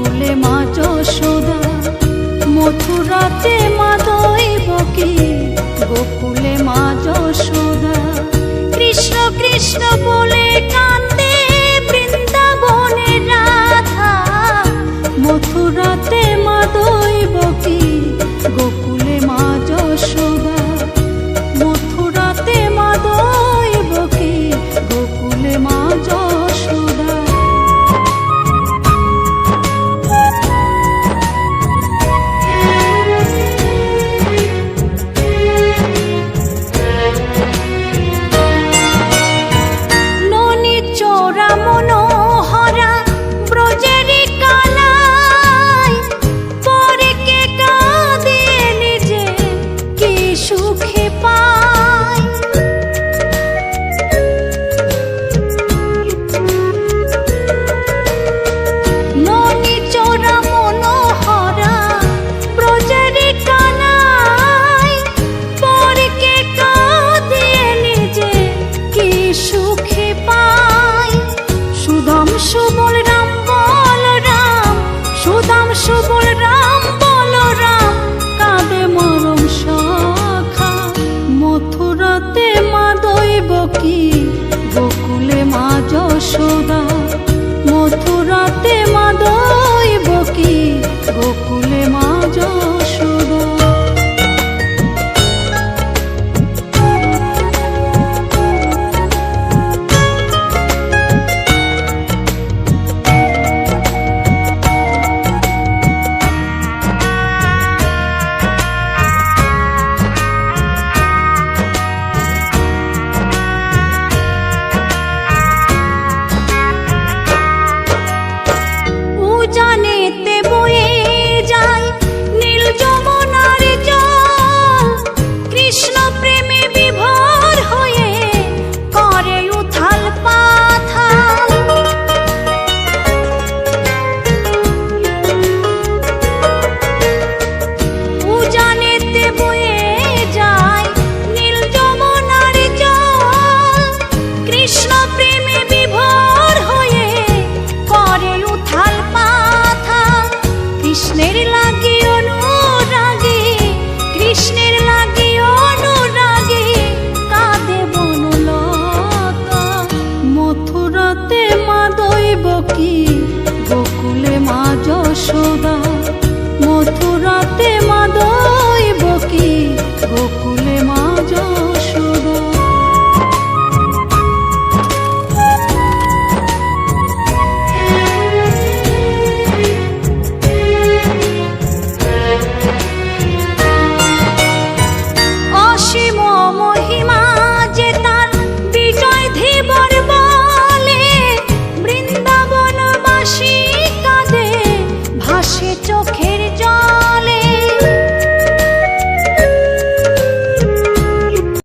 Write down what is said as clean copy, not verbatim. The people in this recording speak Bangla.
গোকুলে মা যশোদা, মথুরাতে মা দৈবকী, গোকুলে মা যশোদা। কৃষ্ণ কৃষ্ণ বলে কান্দে বৃন্দাবনে রাধা, মথুরাতে মা দৈবকী, গোকুলে মা যশোদা। মথুরাতে মা দৈবকী, গোকুলে মা যশোদা। সুবল রাম বল রাম, সুদাম সুবল রাম বল রাম, কাঁদে মরম সখা। মথুরাতে মা দৈবকী, গোকুলে মা যশোদা। মথুরাতে মা দৈবকী, গোকুলে মা যশোদা। জানেতে বয়ে যায় নীল যমুনার জল, কৃষ্ণ প্রেমে বিভোর হয়ে করে উথাল পাথাল। জানেতে বয়ে যায় নীল যমুনার জল, কৃষ্ণ প্রেমে বিভোর হয়ে করে উথাল পাথাল। কৃষ্ণের লাগি অনুরাগী, কৃষ্ণের লাগি অনুরাগী, কাঁদে বনলতা। মথুরাতে মা দৈবকী, গোকুলে মা যশোদা। মথুরাতে মা দৈবকী, গোকুলে মা যশোদা। অসীম মহিমা যে তার বিজয় ধীবর বলে, বৃন্দাবনবাসী কাঁদে ভাসে চোখের জল।